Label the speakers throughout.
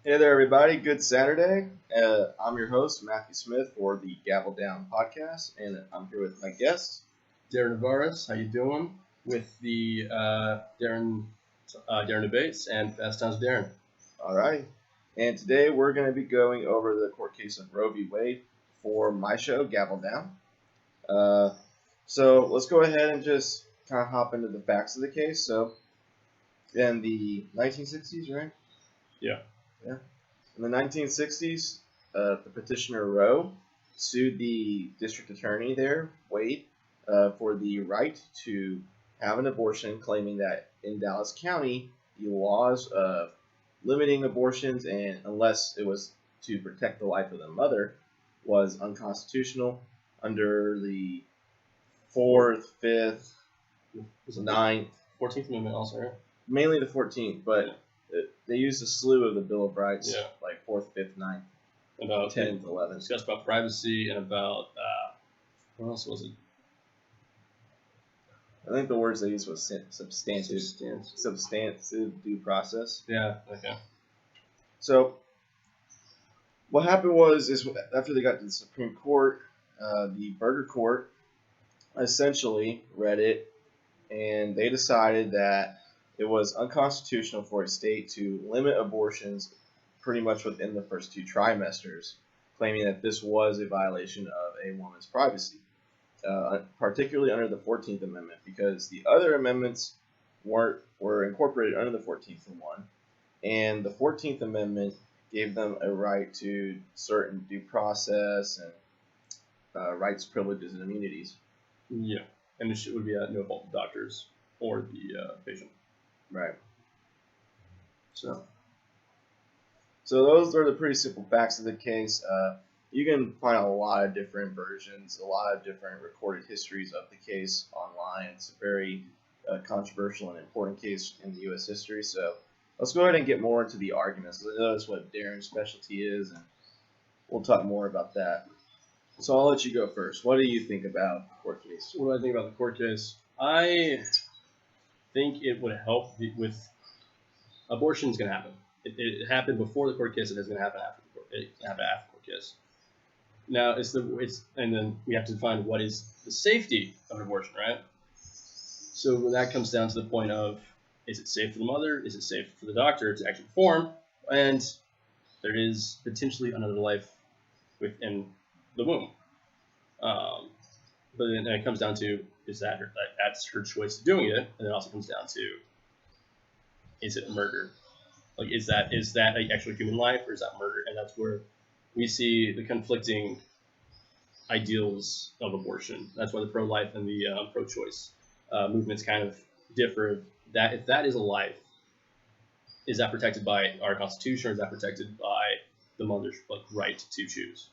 Speaker 1: Hey there, everybody. Good Saturday. I'm your host, Matthew Smith, for the Gaveled podcast, and I'm here with my guest.
Speaker 2: Darren Nevares, how you doing? With the Darren debates and Fast Times with Darren.
Speaker 1: All right. And today we're going to be going over the court case of Roe v. Wade for my show, Gaveled Down. So let's go ahead and just kind of hop into the facts of the case. So, in the 1960s, right?
Speaker 2: Yeah.
Speaker 1: In the 1960s, the petitioner Roe sued the district attorney there, Wade, for the right to have an abortion, claiming that in Dallas County, the laws of limiting abortions and unless it was to protect the life of the mother was unconstitutional under the 4th, 5th, 9th,
Speaker 2: 14th Amendment also, right?
Speaker 1: Mainly the 14th, but they used a slew of the Bill of Rights, like 4th, 5th, 9th,
Speaker 2: about
Speaker 1: 10th, 11th.
Speaker 2: Discussed about privacy and about, what else was it?
Speaker 1: I think the words they used was substantive due process.
Speaker 2: Yeah, okay.
Speaker 1: So, what happened was, after they got to the Supreme Court, the Burger Court essentially read it, and they decided that it was unconstitutional for a state to limit abortions pretty much within the first 2 trimesters, claiming that this was a violation of a woman's privacy, particularly under the 14th Amendment, because the other amendments were incorporated under the 14th for one, and the 14th Amendment gave them a right to certain due process and rights, privileges, and immunities.
Speaker 2: Yeah, and it would be at no fault of doctors or the patient.
Speaker 1: Right. So those are the pretty simple facts of the case. You can find a lot of different versions, a lot of different recorded histories of the case online. It's a very controversial and important case in the U.S. history. So let's go ahead and get more into the arguments. I know that's what Darren's specialty is, and we'll talk more about that. So I'll let you go first. What do you think about the court case?
Speaker 2: What do I think about the court case? I think it would help with abortion's going to happen. It happened before the court case. It is going to happen after the court case. Now and then we have to define what is the safety of an abortion, right? So when that comes down to the point of, is it safe for the mother? Is it safe for the doctor to actually perform? And there is potentially another life within the womb. But then it comes down to, is that's her choice of doing it? And it also comes down to, is it murder? Like, is that like actual human life, or is that murder? And that's where we see the conflicting ideals of abortion. That's why the pro-life and the pro-choice movements kind of differ. That if that is a life, is that protected by our Constitution, or is that protected by the mother's right to choose?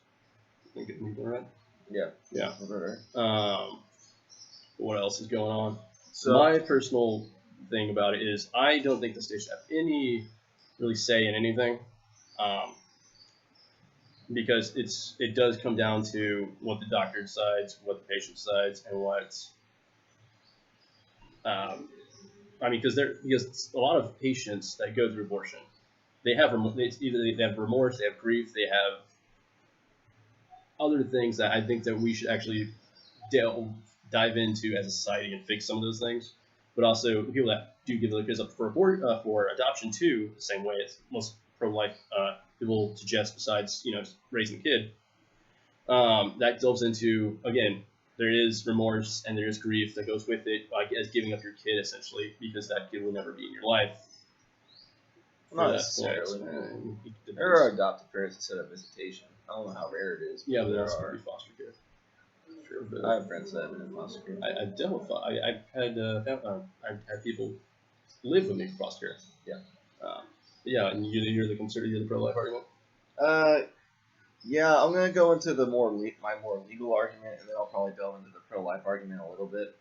Speaker 2: I think it right.
Speaker 1: Yeah.
Speaker 2: What else is going on? So my personal thing about it is, I don't think the state should have any really say in anything, because it does come down to what the doctor decides, what the patient decides, and what because a lot of patients that go through abortion, they have either they have remorse, they have grief, they have other things that I think that we should actually dive into as a society and fix some of those things. But also people that do give their kids up for adoption too, the same way as most pro-life people suggest, besides raising a kid, that delves into, again, there is remorse and there is grief that goes with it, as giving up your kid essentially, because that kid will never be in your life.
Speaker 1: Not necessarily. There are adoptive parents that set up visitation. I don't know how rare it is.
Speaker 2: Yeah, but there are foster care.
Speaker 1: Sure, but I have friends that have been in foster care.
Speaker 2: I've dealt with. I've had people live with me for foster care. Yeah. And you're the pro-life argument.
Speaker 1: Yeah, I'm gonna go into my more legal argument, and then I'll probably delve into the pro-life argument a little bit,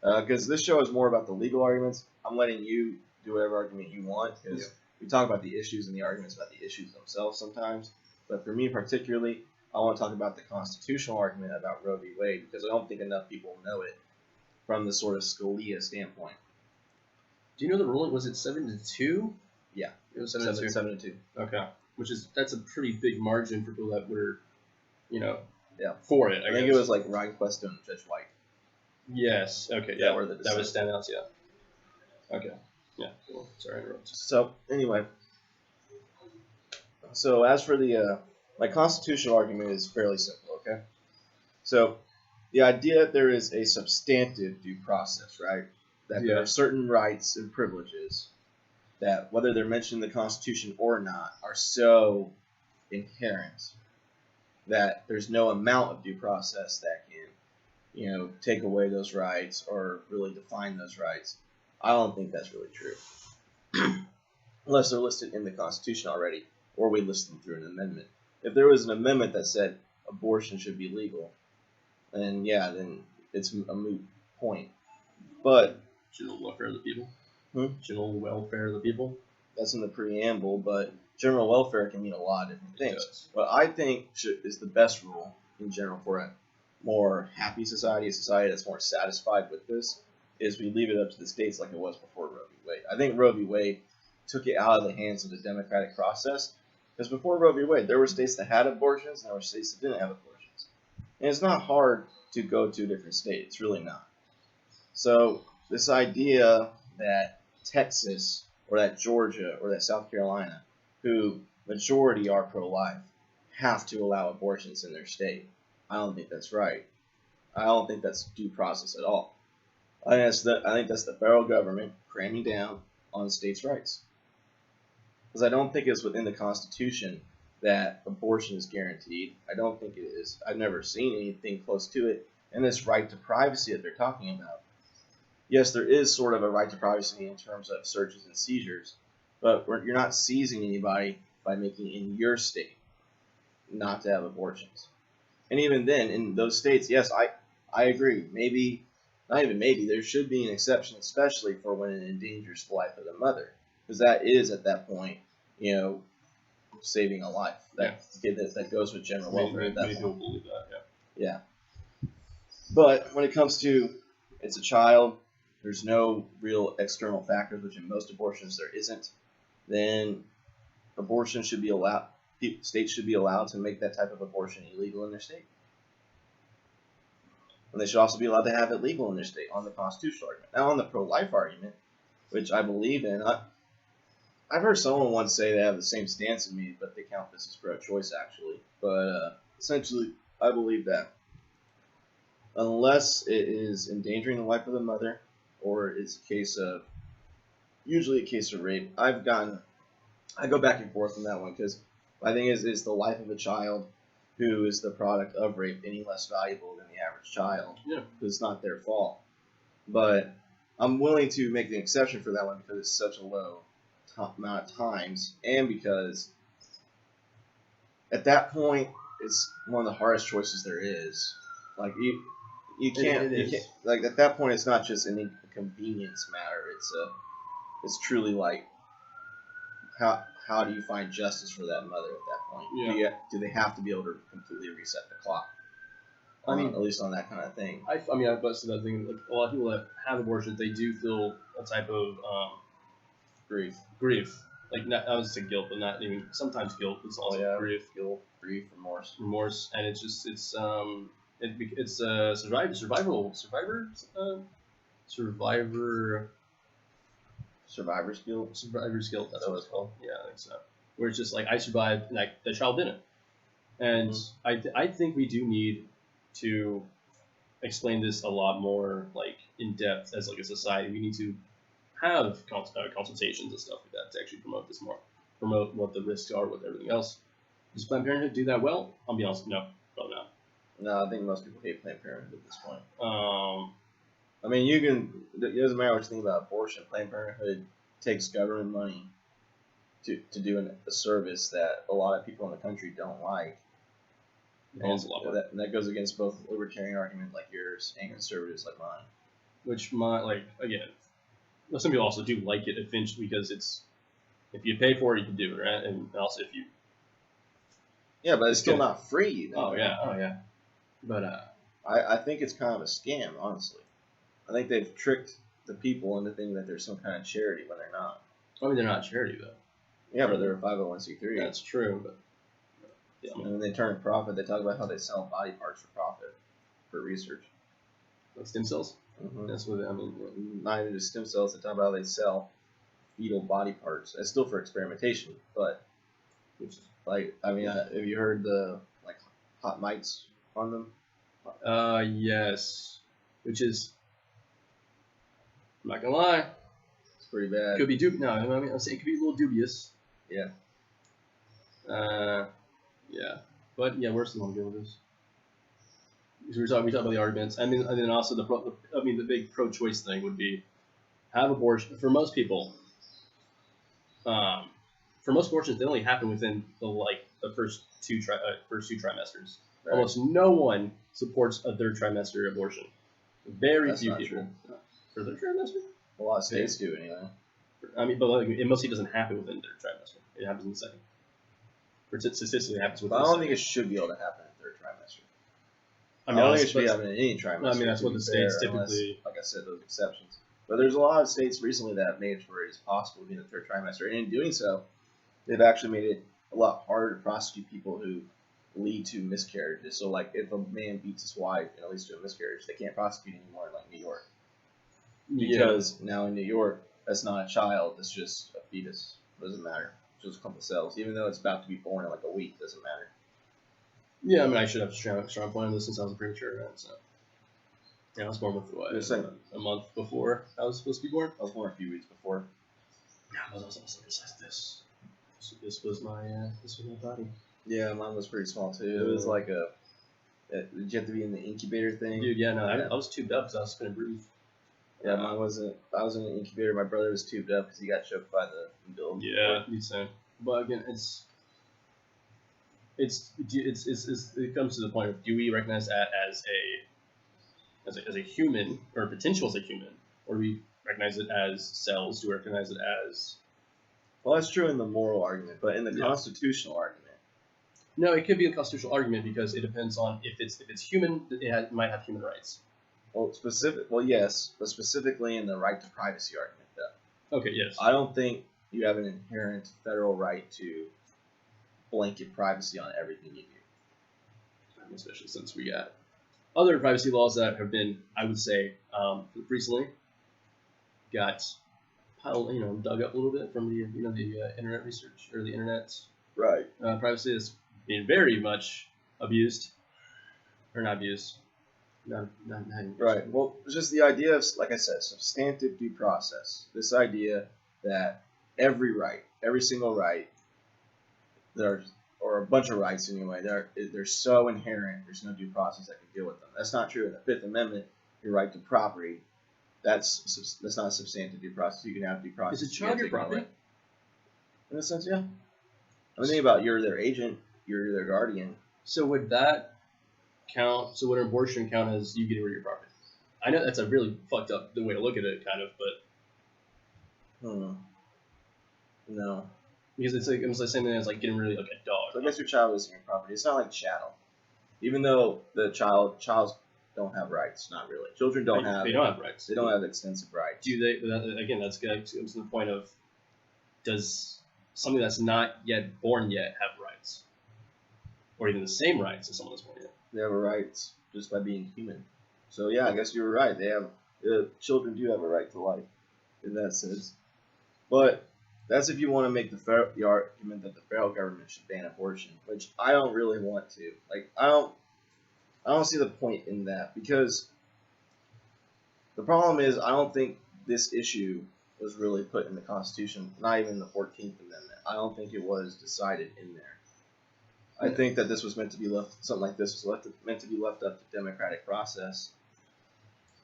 Speaker 1: because this show is more about the legal arguments. I'm letting you do whatever argument you want, because we talk about the issues and the arguments about the issues themselves sometimes. But for me particularly, I want to talk about the constitutional argument about Roe v. Wade, because I don't think enough people know it from the sort of Scalia standpoint.
Speaker 2: Do you know the ruling? Was it 7-2?
Speaker 1: Yeah,
Speaker 2: it was 7-2.
Speaker 1: 7-2.
Speaker 2: Okay. that's a pretty big margin for people that were,
Speaker 1: Yeah.
Speaker 2: for it.
Speaker 1: I think
Speaker 2: guess.
Speaker 1: it was like Ryan Questo and Judge White.
Speaker 2: Yes. Okay.
Speaker 1: That
Speaker 2: Yeah.
Speaker 1: were the
Speaker 2: That was
Speaker 1: dissent.
Speaker 2: standouts. Yeah. Okay. Yeah. Cool. Sorry, I interrupted.
Speaker 1: So anyway, so as for the my constitutional argument is fairly simple. Okay, so the idea that there is a substantive due process, right? That there
Speaker 2: Yeah.
Speaker 1: are certain rights and privileges that, whether they're mentioned in the Constitution or not, are so inherent that there's no amount of due process that can, take away those rights or really define those rights. I don't think that's really true. Unless they're listed in the Constitution already, or we list them through an amendment. If there was an amendment that said abortion should be legal, then it's a moot point. But
Speaker 2: General welfare of the people.
Speaker 1: Hmm?
Speaker 2: General welfare of the people.
Speaker 1: That's in the preamble, but general welfare can mean a lot of different things.
Speaker 2: does.
Speaker 1: What I think is the best rule in general for a more happy society, a society that's more satisfied with this, is we leave it up to the states like it was before Roe v. Wade. I think Roe v. Wade took it out of the hands of the democratic process, because before Roe v. Wade, there were states that had abortions and there were states that didn't have abortions. And it's not hard to go to a different state. It's really not. So this idea that Texas or that Georgia or that South Carolina, who majority are pro-life, have to allow abortions in their state, I don't think that's right. I don't think that's due process at all. I think that's the federal government cramming down on states' rights. Because I don't think it's within the Constitution that abortion is guaranteed. I don't think it is. I've never seen anything close to it. And this right to privacy that they're talking about. Yes, there is sort of a right to privacy in terms of searches and seizures, but you're not seizing anybody by making it in your state not to have abortions. And even then, in those states, yes, I agree. Maybe, not even maybe, there should be an exception, especially for when it endangers the life of the mother. Because that is, at that point, saving a life. That goes with general welfare at that
Speaker 2: Many people
Speaker 1: point.
Speaker 2: believe that,
Speaker 1: Yeah. But when it comes to it's a child, there's no real external factors, which in most abortions there isn't, then abortion should be allowed. States should be allowed to make that type of abortion illegal in their state. And they should also be allowed to have it legal in their state on the constitutional argument. Now, on the pro-life argument, which I believe in, I've heard someone once say they have the same stance as me, but they count this as pro-choice, actually. But essentially, I believe that unless it is endangering the life of the mother, or it's usually a case of rape, I go back and forth on that one, because my thing is the life of a child who is the product of rape any less valuable than the average child?
Speaker 2: Yeah.
Speaker 1: Because it's not their fault. But I'm willing to make the exception for that one because it's such a low amount of times, and because at that point it's one of the hardest choices there is. Like you can't, like at that point it's not just an inconvenience matter. It's truly like how do you find justice for that mother at that point?
Speaker 2: Yeah.
Speaker 1: Do they have to be able to completely reset the clock? I mean, at least on that kind of thing.
Speaker 2: I busted that thing. Like a lot of people that have abortions, they do feel a type of
Speaker 1: Grief.
Speaker 2: Like not, I was say guilt, but not even sometimes guilt. It's also grief, remorse, and it's just it's survivor's guilt. That's what it's called. Yeah, I think so. Where it's just like I survived, like the child didn't, and I think we do need to explain this a lot more, like in depth as like a society. We need to have consultations and stuff like that to actually promote what the risks are with everything else. Does Planned Parenthood do that well? I'll be honest, no, probably not.
Speaker 1: No, I think most people hate Planned Parenthood at this point. I mean, it doesn't matter what you think about abortion. Planned Parenthood takes government money to do a service that a lot of people in the country don't like. And that goes against both libertarian argument like yours and conservatives like mine.
Speaker 2: Which again, some people also do like it eventually because it's if you pay for it, you can do it, right? And also if you
Speaker 1: but it's still not free.
Speaker 2: Oh yeah. But
Speaker 1: I think it's kind of a scam, honestly. I think they've tricked the people into thinking that there's some kind of charity when they're not.
Speaker 2: I mean, they're not charity though.
Speaker 1: Yeah, but they're a 501c3.
Speaker 2: That's true, but yeah, I mean,
Speaker 1: And when they turn a profit, they talk about how they sell body parts for profit, for research.
Speaker 2: like stem cells.
Speaker 1: Mm-hmm.
Speaker 2: That's what I mean.
Speaker 1: Not even just stem cells. They talk about how they sell fetal body parts. It's still for experimentation, but like, I mean, have you heard the like hot mics on them?
Speaker 2: Yes, which is, I'm not gonna lie,
Speaker 1: It's pretty bad.
Speaker 2: could be no. I mean, I'll say it could be a little dubious.
Speaker 1: Yeah.
Speaker 2: Yeah, but yeah, where's the one go with this? We talked about the arguments. I mean, and then also the big pro-choice thing would be have abortion for most people. For most abortions, they only happen within the first two trimesters.
Speaker 1: Right.
Speaker 2: Almost no one supports a third trimester abortion. Very
Speaker 1: That's
Speaker 2: few
Speaker 1: not
Speaker 2: people.
Speaker 1: true.
Speaker 2: For third trimester?
Speaker 1: A lot of states do anyway.
Speaker 2: I mean, but like, it mostly doesn't happen within the third trimester. It happens in the second. Or statistically, it happens within
Speaker 1: But I
Speaker 2: the
Speaker 1: don't
Speaker 2: second.
Speaker 1: think it should be able to happen in the third trimester.
Speaker 2: I
Speaker 1: I
Speaker 2: mean,
Speaker 1: don't think it should be happening in any trimester.
Speaker 2: I mean, that's
Speaker 1: to
Speaker 2: what
Speaker 1: be
Speaker 2: the states
Speaker 1: fair, unless,
Speaker 2: typically.
Speaker 1: like I said, those exceptions. But there's a lot of states recently that have made it where it is possible to be in the third trimester, and in doing so, they've actually made it a lot harder to prosecute people who lead to miscarriages. So, like, if a man beats his wife and it leads to a miscarriage, they can't prosecute anymore in like New York because now in New York, that's not a child; it's just a fetus. It doesn't matter. It's just a couple cells, even though it's about to be born in like a week. Doesn't matter.
Speaker 2: Yeah, I mean, I should have a strong point on this since I was a premature event. So, yeah, I was born with a month before I was supposed to be born.
Speaker 1: I was born a few weeks before.
Speaker 2: Yeah, I was also circumcised this. This was my body.
Speaker 1: Yeah, mine was pretty small too. It was like did you have to be in the incubator thing?
Speaker 2: Dude, yeah, no, I was tubed up because I was couldn't breathe.
Speaker 1: Yeah, mine wasn't. I was in an incubator. My brother was tubed up because he got choked by the umbilical
Speaker 2: Yeah,
Speaker 1: cord.
Speaker 2: you said. But again, it comes to the point of, do we recognize that as a human or potential as a human, or do we recognize it as cells? Do we recognize it as?
Speaker 1: Well, that's true in the moral argument, but in the constitutional argument,
Speaker 2: no, it could be a constitutional argument because it depends on if it's human, it might have human rights.
Speaker 1: Well, yes, but specifically in the right to privacy argument, though.
Speaker 2: Okay, yes.
Speaker 1: I don't think you have an inherent federal right to blanket privacy on everything you do.
Speaker 2: Especially since we got other privacy laws that have been, I would say, recently got dug up a little bit from the internet research or the internet's
Speaker 1: Right.
Speaker 2: privacy is being very much abused or not abused. Not
Speaker 1: right. Well, it's just the idea of, like I said, substantive due process. This idea that every single right, or a bunch of rights anyway, they're so inherent. There's no due process that can deal with them. That's not true in the Fifth Amendment. Your right to property, that's not a substantive due process. You can have due process.
Speaker 2: Is a child your property?
Speaker 1: In a sense, yeah. I mean, think about you're their agent, you're their guardian.
Speaker 2: So would that count? So would an abortion count as you getting rid of your property? I know that's a really fucked up way to look at it, kind of, but.
Speaker 1: No.
Speaker 2: Because it's like the same thing as like getting rid of like a dog.
Speaker 1: So I guess your child isn't your property. It's not like chattel. Even though the childs don't have rights, not really. Children don't have.
Speaker 2: They don't have rights.
Speaker 1: They don't have extensive rights.
Speaker 2: Do they? Again, that's good. It comes to the point of, does something that's not yet born yet have rights, or even the same rights as someone that's born yet?
Speaker 1: They have rights just by being human. So yeah, I guess you were right. Children do have a right to life, in that sense. But that's if you want to make the argument that the federal government should ban abortion, which I don't really want to. Like, I don't see the point in that, because the problem is I don't think this issue was really put in the Constitution, not even the 14th Amendment. I don't think it was decided in there. I think that this was meant to be something like this was meant to be left up to democratic process,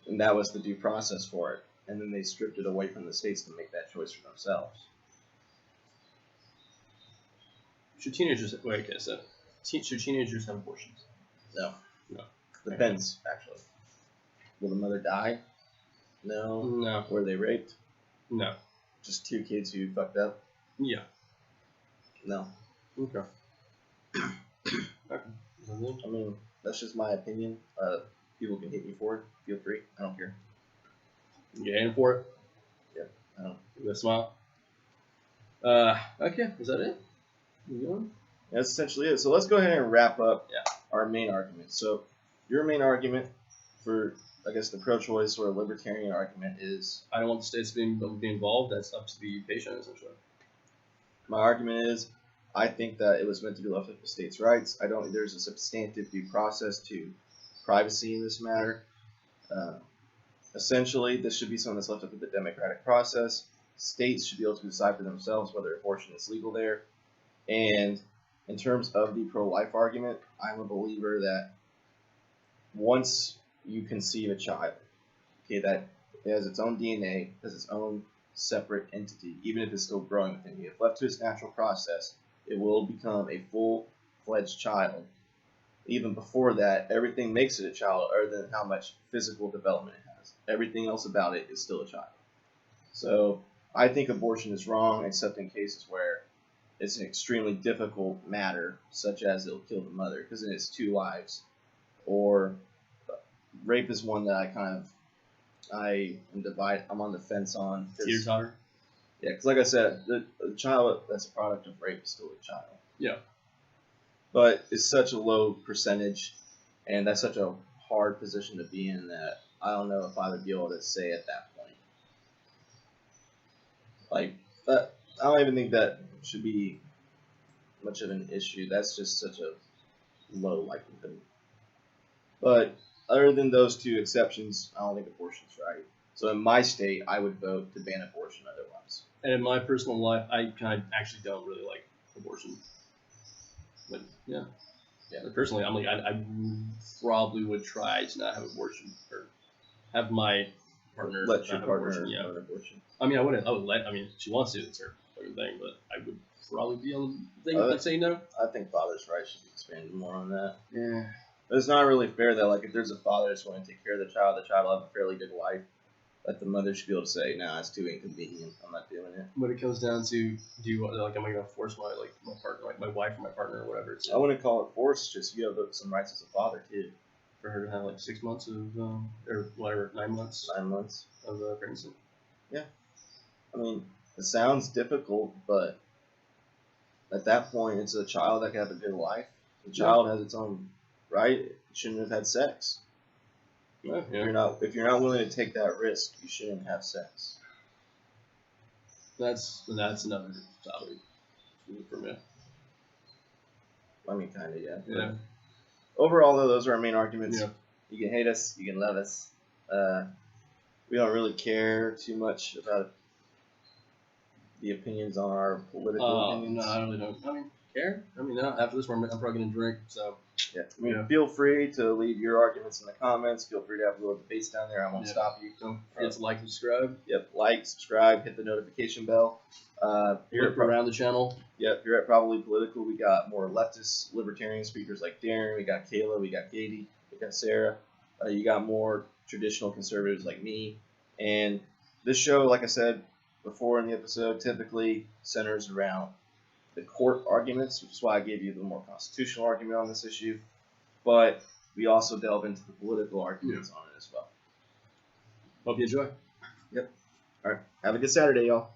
Speaker 1: and that was the due process for it. And then they stripped it away from the states to make that choice for themselves.
Speaker 2: Should teenagers have abortions?
Speaker 1: No.
Speaker 2: No.
Speaker 1: Depends, actually. Will the mother die? No.
Speaker 2: No.
Speaker 1: Were they raped?
Speaker 2: No.
Speaker 1: Just two kids who fucked up?
Speaker 2: Yeah.
Speaker 1: No.
Speaker 2: Okay.
Speaker 1: I mean, that's just my opinion. People can hate me for it. Feel free. I don't care.
Speaker 2: You getting for it?
Speaker 1: Yeah. I don't.
Speaker 2: You gonna smile? Okay, is that it? You going?
Speaker 1: That's essentially it. So let's go ahead and wrap up
Speaker 2: Yeah.
Speaker 1: our main argument. So your main argument for, I guess, the pro-choice or libertarian argument is,
Speaker 2: I don't want the states being involved. That's up to the patient, essentially.
Speaker 1: my argument is, I think that it was meant to be left up to states' rights. I don't think there's a substantive due process to privacy in this matter. Essentially, this should be something that's left up to the democratic process. States should be able to decide for themselves whether abortion is legal there. And in terms of the pro-life argument, I'm a believer that once you conceive a child, okay, that it has its own DNA, has its own separate entity, even if it's still growing within you. If left to its natural process, it will become a full-fledged child. Even before that, everything makes it a child other than how much physical development it has. Everything else about it is still a child. So I think abortion is wrong, except in cases where it's an extremely difficult matter, such as it'll kill the mother, because then it's 2 lives. Or rape is one that I'm on the fence on.
Speaker 2: Teeter-totter?
Speaker 1: Yeah, because like I said, the child that's a product of rape is still a child.
Speaker 2: Yeah.
Speaker 1: But it's such a low percentage, and that's such a hard position to be in that I don't know if I would be able to say at that point. Like, I don't even think that should be much of an issue. That's just such a low likelihood. But other than those 2 exceptions, I don't think abortion's right. So in my state, I would vote to ban abortion otherwise.
Speaker 2: And in my personal life, I kind of actually don't really like abortion. But yeah. Personally, I'm like, I probably would try to not have abortion or have my partner
Speaker 1: Let your
Speaker 2: not have
Speaker 1: partner
Speaker 2: abortion. Yeah.
Speaker 1: have abortion.
Speaker 2: I mean, I would let. I mean, if she wants to, it's her fucking thing. But I would probably be on the thing that say no.
Speaker 1: I think father's rights should be expanded more on that.
Speaker 2: Yeah.
Speaker 1: But it's not really fair that, like, if there's a father that's willing to take care of the child will have a fairly good life. That the mother should be able to say, "Nah, it's too inconvenient. I'm not doing it."
Speaker 2: When it comes down to am I gonna force my partner, like my wife or my partner or whatever?
Speaker 1: I wouldn't call it force. Just you have some rights as a father too.
Speaker 2: For her to have like 6 months of or whatever 9 months.
Speaker 1: 9 months
Speaker 2: of pregnancy.
Speaker 1: Yeah. I mean, it sounds difficult, but at that point, it's a child that can have a good life. The child has its own right. It shouldn't have had sex.
Speaker 2: Yeah.
Speaker 1: If you're not willing to take that risk, you shouldn't have sex.
Speaker 2: That's another topic for me.
Speaker 1: I mean, kind of, yeah.
Speaker 2: Yeah.
Speaker 1: Overall, though, those are our main arguments.
Speaker 2: Yeah.
Speaker 1: You can hate us, you can love us. We don't really care too much about the opinions on our political opinions.
Speaker 2: No, I really don't. I mean, care? I mean, no. After this one, I'm probably gonna drink. So.
Speaker 1: Yeah. I mean, feel free to leave your arguments in the comments. Feel free to have a little debates down there. I won't stop you.
Speaker 2: Don't forget to like and subscribe.
Speaker 1: Yep. Like, subscribe, hit the notification bell.
Speaker 2: Here around the channel.
Speaker 1: Yep. Here at Probably Political, we got more leftist, libertarian speakers like Darren. We got Kayla. We got Katie. We got Sarah. You got more traditional conservatives like me. And this show, like I said before in the episode, typically centers around the court arguments, which is why I gave you the more constitutional argument on this issue. But we also delve into the political arguments on it as well.
Speaker 2: Hope you enjoy.
Speaker 1: Yep. All right. Have a good Saturday, y'all.